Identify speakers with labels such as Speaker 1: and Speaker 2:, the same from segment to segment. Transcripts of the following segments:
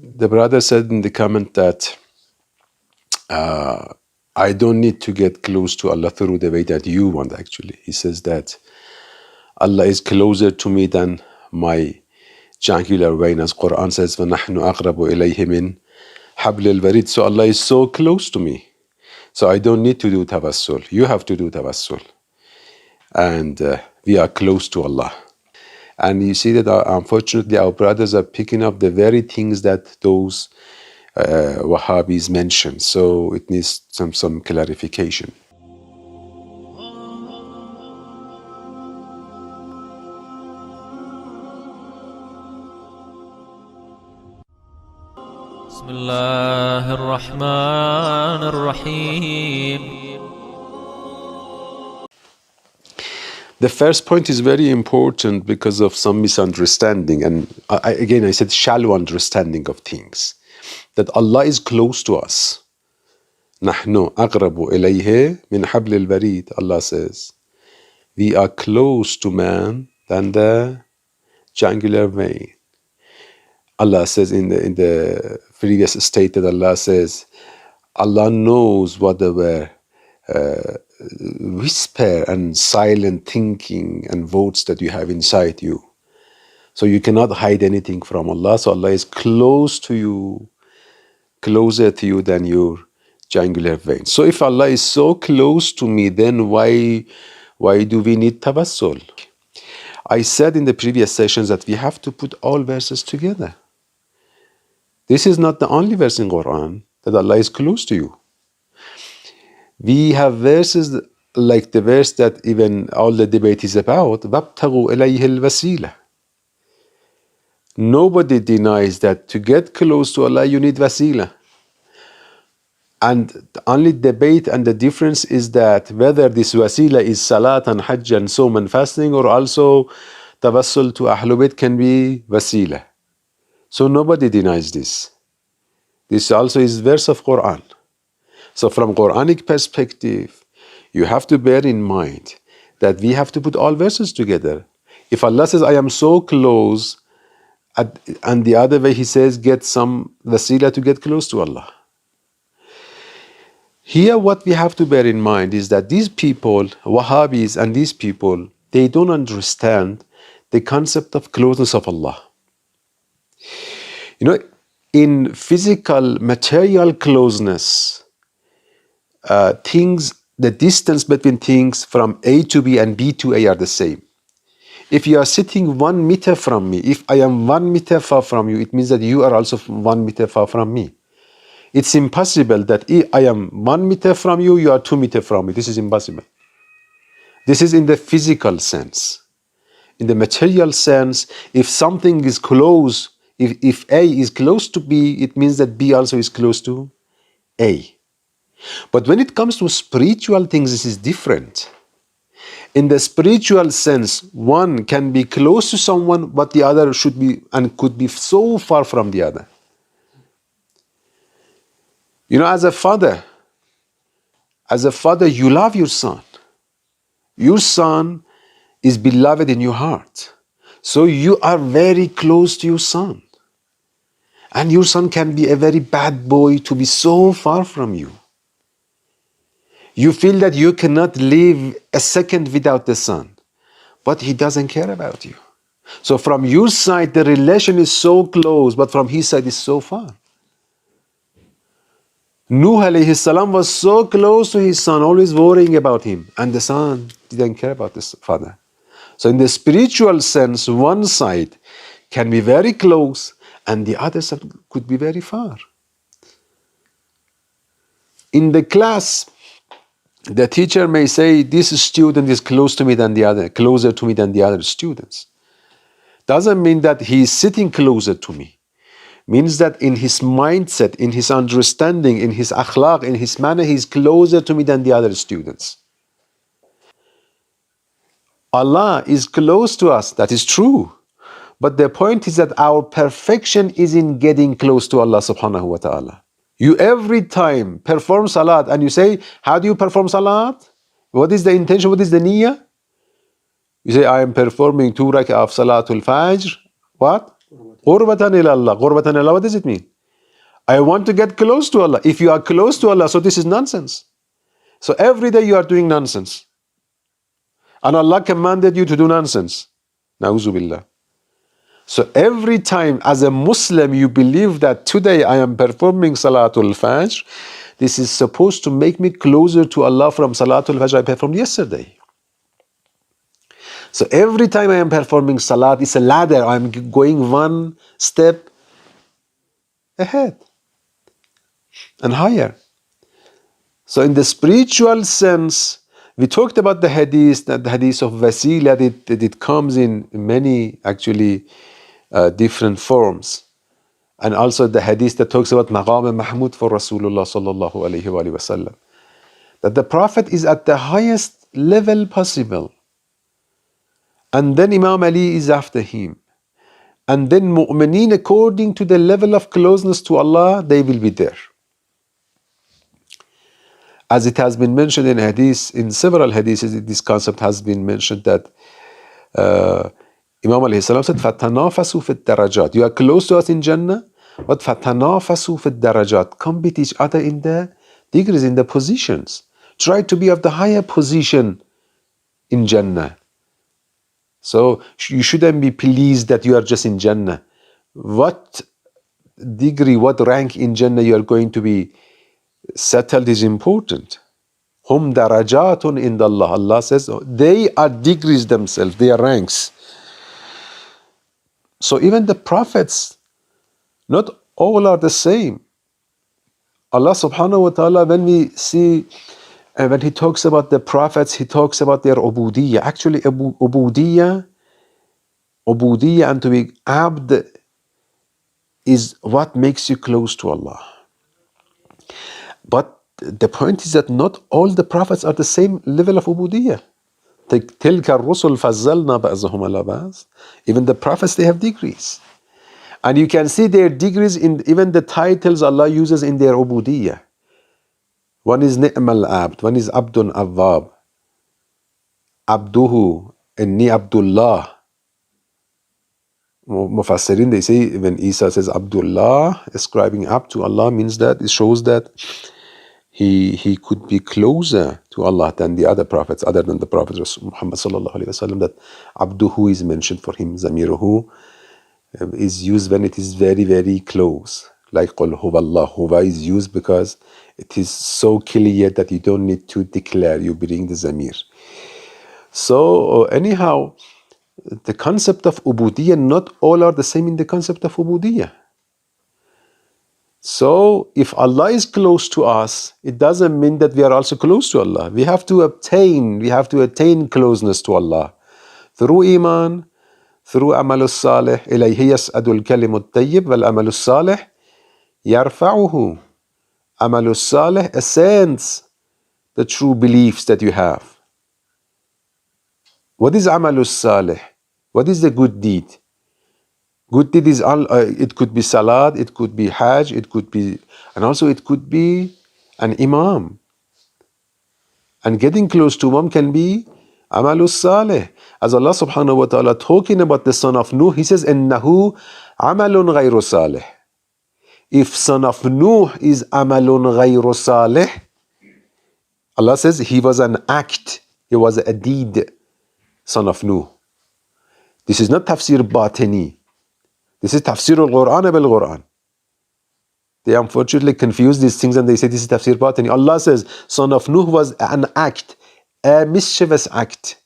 Speaker 1: The brother said in the comment that I don't need to get close to Allah through the way that you want, actually. He says that Allah is closer to me than my jugular vein, as Quran says, وَنَحْنُ أَقْرَبُ إِلَيْهِ مِنْ حَبْلِ الْوَرِيدِ. So Allah is so close to me. So I don't need to do tawassul. You have to do tawassul. And we are close to Allah. And you see that unfortunately our brothers are picking up the very things that those Wahhabis mention. So it needs some clarification.
Speaker 2: Bismillah ar-Rahman ar-Rahim.
Speaker 1: The first point is very important because of some misunderstanding. And again, I said shallow understanding of things. That Allah is close to us. نَحْنُ أَقْرَبُ إِلَيْهِ مِنْ حَبْلِ الْوَرِيدِ. Allah says, we are close to man than the jugular vein. Allah says in the previous state that Allah says, Allah knows whatever whisper and silent thinking and votes that you have inside you. So you cannot hide anything from Allah. So Allah is close to you, closer to you than your jugular vein. So if Allah is so close to me, then why do we need tawassul? I said in the previous sessions that we have to put all verses together. This is not the only verse in Quran that Allah is close to you. We have verses like the verse that even all the debate is about, وَابْتَغُوا إِلَيْهِ الْوَسِيلَةِ. Nobody denies that to get close to Allah you need wasilah. And the only debate and the difference is that whether this wasilah is salat and hajj and sawm and fasting, or also tawassul to Ahlul Bayt can be wasilah. So nobody denies this. This also is verse of Quran. So from Quranic perspective, you have to bear in mind that we have to put all verses together. If Allah says, I am so close, and the other way He says, get some wasilah to get close to Allah. Here what we have to bear in mind is that these people, Wahhabis and these people, they don't understand the concept of closeness of Allah. You know, in physical, material closeness, the distance between things from A to B and B to A are the same. If you are sitting 1 meter from me, if I am 1 meter far from you, it means that you are also 1 meter far from me. It's impossible that if I am 1 meter from you, you are 2 meters from me. This is impossible. This is in the physical sense. In the material sense, if something is close, if A is close to B, it means that B also is close to A. But when it comes to spiritual things, this is different. In the spiritual sense, one can be close to someone, but the other should be and could be so far from the other. You know, as a father, you love your son. Your son is beloved in your heart. So you are very close to your son. And your son can be a very bad boy to be so far from you. You feel that you cannot live a second without the son, but he doesn't care about you. So from your side, the relation is so close, but from his side is so far. Nuh alayhi salam was so close to his son, always worrying about him, and the son didn't care about his father. So in the spiritual sense, one side can be very close, and the other side could be very far. In the class, the teacher may say, this student is closer to me than the other students. Doesn't mean that he is sitting closer to me. Means that in his mindset, in his understanding, in his akhlaq, in his manner, he is closer to me than the other students. Allah is close to us, that is true. But the point is that our perfection is in getting close to Allah subhanahu wa ta'ala. You every time perform salat and you say, how do you perform salat? What is the intention? What is the niyyah? You say, I am performing 2 rak'ah of salatul fajr. What? Qurbatan ila Allah. Qurbatan ila Allah, what does it mean? I want to get close to Allah. If you are close to Allah, so this is nonsense. So every day you are doing nonsense. And Allah commanded you to do nonsense. Na'uzu billah. So every time as a Muslim you believe that today I am performing Salatul Fajr, this is supposed to make me closer to Allah from Salatul Fajr I performed yesterday. So every time I am performing Salat, it's a ladder. I'm going one step ahead and higher. So in the spiritual sense, we talked about the hadith, that the hadith of Wasilah, that it comes in many actually different forms. And also the hadith that talks about Maqam Mahmud for Rasulullah sallallahu alayhi wa sallam. That the Prophet is at the highest level possible. And then Imam Ali is after him. And then mu'mineen, according to the level of closeness to Allah, they will be there. As it has been mentioned in hadith, in several hadiths, this concept has been mentioned that Imam alayhi salam said, فَتَنَافَسُوا فِي الدَّرَجَاتِ. You are close to us in Jannah, but فَتَنَافَسُوا فِي الدَّرَجَاتِ. Compete each other in the degrees, in the positions. Try to be of the higher position in Jannah. So you shouldn't be pleased that you are just in Jannah. What degree, what rank in Jannah you are going to be settled is important. Hum darajatun inda Allah. Allah says they are degrees themselves, they are ranks. So even the prophets, not all are the same. Allah subhanahu wa ta'ala, when we see, when he talks about the prophets, he talks about their ubudiyya. Actually, ubudiyya and to be abd is what makes you close to Allah. But the point is that not all the prophets are the same level of ubudiyya. تِلْكَ الرُّسُلْ فَضَّلْنَا بَعْضَهُمْ عَلَى بَعْضٍ. Even the prophets, they have degrees. And you can see their degrees in even the titles Allah uses in their ubudiyya. One is ni'mal abd, one is abdun awwab, abduhu, inni abdullah. Mufassirin, they say when Isa says Abdullah, ascribing abd to Allah means that it shows that he could be closer to Allah than the other prophets, other than the Prophet Muhammad sallallahu alaihi wasallam. That abduhu is mentioned for him, zamiruhu is used when it is very, very close. Like Qul huwallah, huwa is used because it is so clear that you don't need to declare, you bring the zamir. So anyhow, the concept of ubudiyya, not all are the same in the concept of ubudiyya. So if Allah is close to us, it doesn't mean that we are also close to Allah. We have to attain closeness to Allah through iman, through amal salih. إليه يسعد الكلم الطيب والعمل الصالح يرفعه. Amal salih ascends the true beliefs that you have. What is amal salih? What is the good deed? Good deed is it could be salat, it could be hajj, it could be, and also it could be an imam. And getting close to imam can be amalus salih. As Allah subhanahu wa ta'ala talking about the son of Nuh, he says, innahu amalun ghayru salih. If son of Nuh is amalun ghayru salih, Allah says he was an act, he was a deed, son of Nuh. This is not tafsir batini. This is tafsir al-Qur'an bil-Qur'an. They unfortunately confuse these things and they say this is tafsir batini. Allah says son of Nuh was an act, a mischievous act.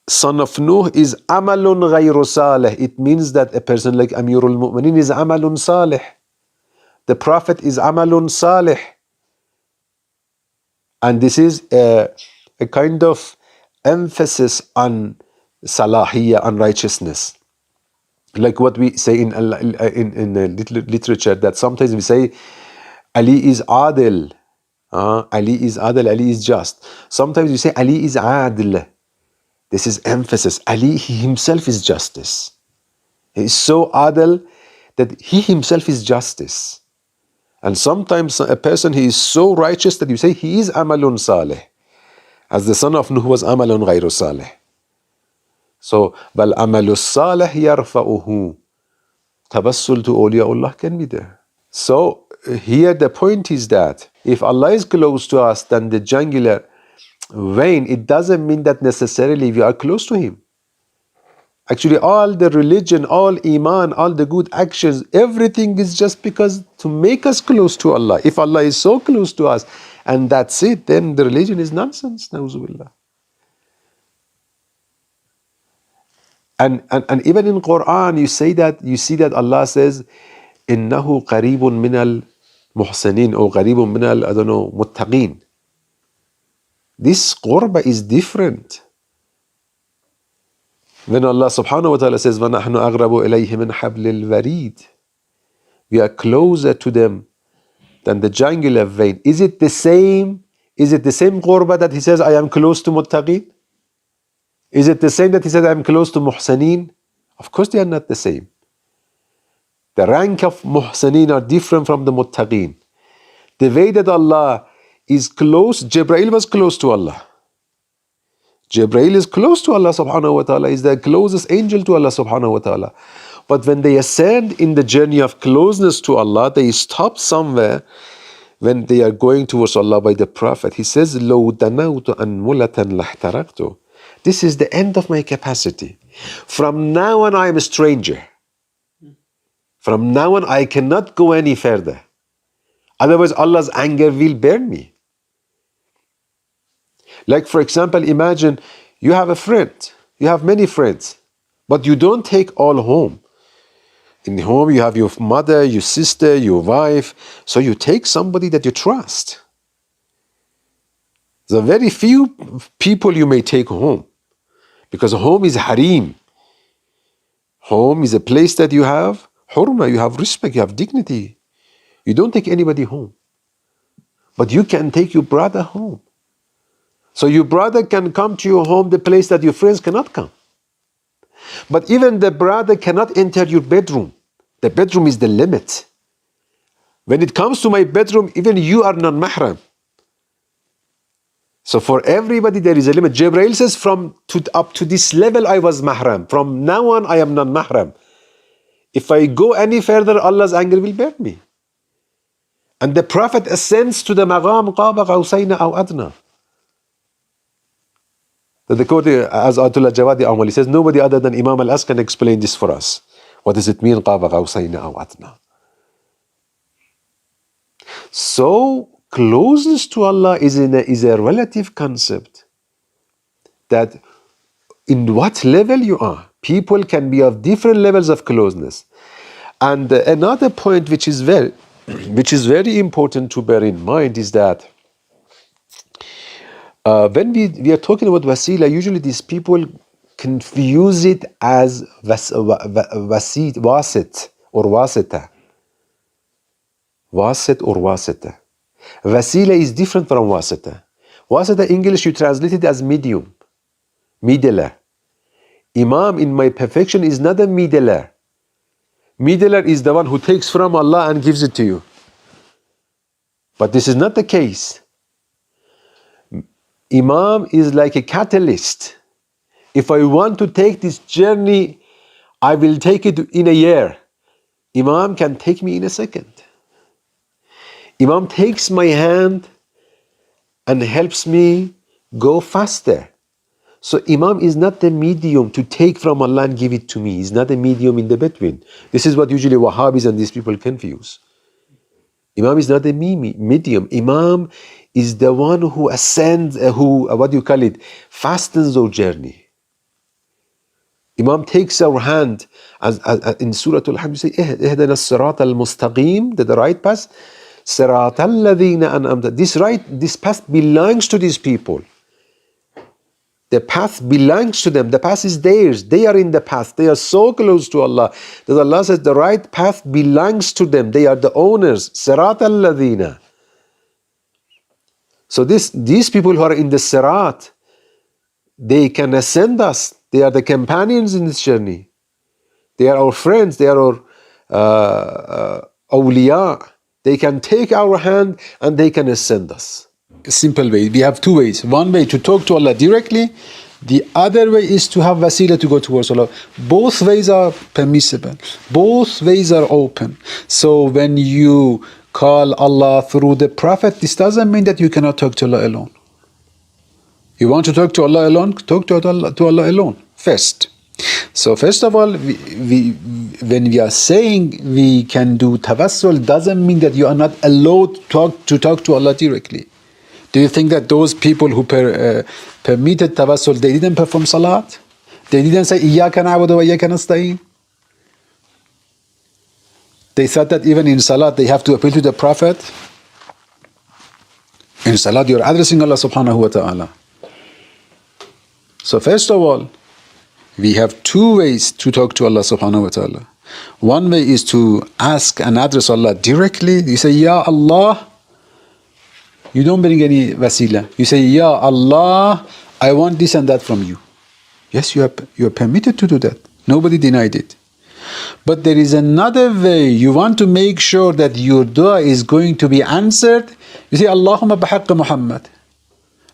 Speaker 1: Son of Nuh is amalun ghayru salih. It means that a person like Amirul Mu'minin is amalun salih. The Prophet is amalun salih. And this is a kind of emphasis on salahiyya, on righteousness. Like what we say in literature, that sometimes we say Ali is adil, Ali is adil, Ali is just. Sometimes we say Ali is adil. This is emphasis. Ali, he himself is justice. He is so adil that he himself is justice. And sometimes a person, he is so righteous that you say he is amalun salih, as the son of Nuh was amalun ghayru salih. So, بَالْ عَمَلُ الصَّالِحِ يَرْفَعُهُ. Tawassul to awliyaullah can be there. So, here the point is that if Allah is close to us, then the jugular vein, it doesn't mean that necessarily we are close to Him. Actually, all the religion, all iman, all the good actions, everything is just because to make us close to Allah. If Allah is so close to us and that's it, then the religion is nonsense. Na'uzubillah. And even in Quran, you see that Allah says, "Innahu qareebun minal muhsinin," or qareebun minal, I don't know, muttaqin. This qurba is different. When Allah subhanahu wa ta'ala says, وَنَحْنُ أَغْرَبُ إِلَيْهِ مِنْ حَبْلِ الْوَرِيدِ, we are closer to them than the jugular vein. Is it the same? Is it the same qurba that He says, I am close to muttaqin? Is it the same that He said, I am close to muhsaneen? Of course they are not the same. The rank of muhsaneen are different from the muttaqin. The way that Allah is close, Jibreel was close to Allah. Jibreel is close to Allah subhanahu wa ta'ala, is the closest angel to Allah subhanahu wa ta'ala. But when they ascend in the journey of closeness to Allah, they stop somewhere when they are going towards Allah by the Prophet. He says, لَوْ دَنَوْتُ أَنْمُلَةً لَحْتَرَقْتُ. This is the end of my capacity. From now on, I am a stranger. From now on, I cannot go any further. Otherwise, Allah's anger will burn me. Like, for example, imagine you have a friend. You have many friends. But you don't take all home. In home, you have your mother, your sister, your wife. So you take somebody that you trust. There are very few people you may take home. Because home is harim. Home is a place that you have hurma, you have respect, you have dignity. You don't take anybody home. But you can take your brother home. So your brother can come to your home, the place that your friends cannot come. But even the brother cannot enter your bedroom. The bedroom is the limit. When it comes to my bedroom, even you are non-mahram. So for everybody there is a limit. Jibreel says up to this level I was mahram. From now on I am non-mahram. If I go any further, Allah's anger will burn me. And the Prophet ascends to the maqam qaba qawsayna aw adna. The quote, as Atullah Jawadi Amali says, nobody other than Imam al-As can explain this for us. What does it mean, qaba qawsayna aw adna? So, closeness to Allah is a relative concept. That in what level you are, people can be of different levels of closeness. And another point which is very important to bear in mind is that when we are talking about wasila, usually these people confuse it as wasit or wasitah. Wasit or wasitah. Wasila is different from wasitah. Wasitah, English, you translate it as medium, middler. Imam in my perfection is not a middler. Middler is the one who takes from Allah and gives it to you. But this is not the case. Imam is like a catalyst. If I want to take this journey, I will take it in a year. Imam can take me in a second. Imam takes my hand and helps me go faster. So Imam is not the medium to take from Allah and give it to me. He's not a medium in the between. This is what usually Wahhabis and these people confuse. Imam is not a medium. Imam is the one who ascends, fastens our journey. Imam takes our hand, as in Surah Al-Hamd, you say, اهدنا الصراط المستقيم, the right path. صراط الذين أنعمت. This path belongs to these people. The path belongs to them. The path is theirs. They are in the path. They are so close to Allah that Allah says the right path belongs to them. They are the owners. Sirat al-ladhina. So these people who are in the Sirat, they can ascend us. They are the companions in this journey. They are our friends. They are our awliya. They can take our hand and they can ascend us. A simple way. We have two ways. One way to talk to Allah directly.
Speaker 3: The other way is to have wasila to go towards Allah. Both ways are permissible. Both ways are open. So when you call Allah through the Prophet, this doesn't mean that you cannot talk to Allah alone. You want to talk to Allah alone? Talk to Allah alone first. So first of all, when we are saying we can do tawassul, doesn't mean that you are not allowed to talk to Allah directly. Do you think that those people who permitted tawassul, they didn't perform salat? They didn't say, Iyaka na'budu wa iyaka nasta'in? They thought that even in salat, they have to appeal to the Prophet. In salat, you're addressing Allah subhanahu wa ta'ala. So first of all, we have two ways to talk to Allah subhanahu wa ta'ala. One way is to ask and address Allah directly. You say, Ya Allah. You don't bring any wasila. You say, Ya Allah, I want this and that from you. Yes, you are permitted to do that. Nobody denied it. But there is another way. You want to make sure that your dua is going to be answered. You say, Allahumma bihaqqa Muhammad.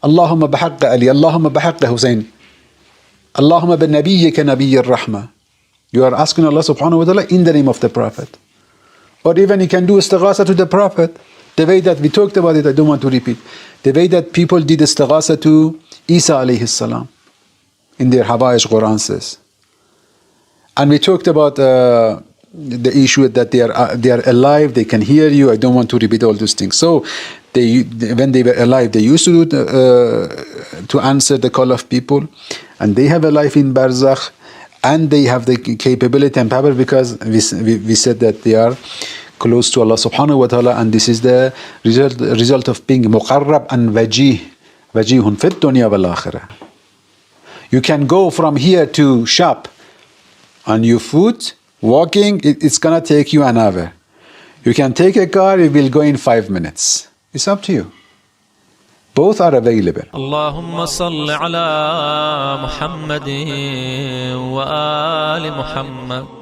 Speaker 3: Allahumma bihaqqa Ali. Allahumma bihaqqa Hussein. Allahumma bi nabiyyika nabiyyir rahmah. You are asking Allah subhanahu wa ta'ala in the name of the Prophet. Or even you can do Istigatha to the Prophet. The way that we talked about it, I don't want to repeat. The way that people did Istigatha to Isa alayhi salam in their Habaish Quran says. And we talked about the issue that they are alive, they can hear you. I don't want to repeat all those things. So when they were alive, they used to to answer the call of people, and they have a life in barzakh, and they have the capability and power because we said that they are close to Allah subhanahu wa ta'ala, and this is the result of being muqarrab and wajihun fit dunya wal akhirah. You can go from here to shop on your foot, walking, it's gonna take you an hour. You can take a car, it will go in 5 minutes. It's up to you. Both are available.
Speaker 2: اللهم صل على محمد وآل محمد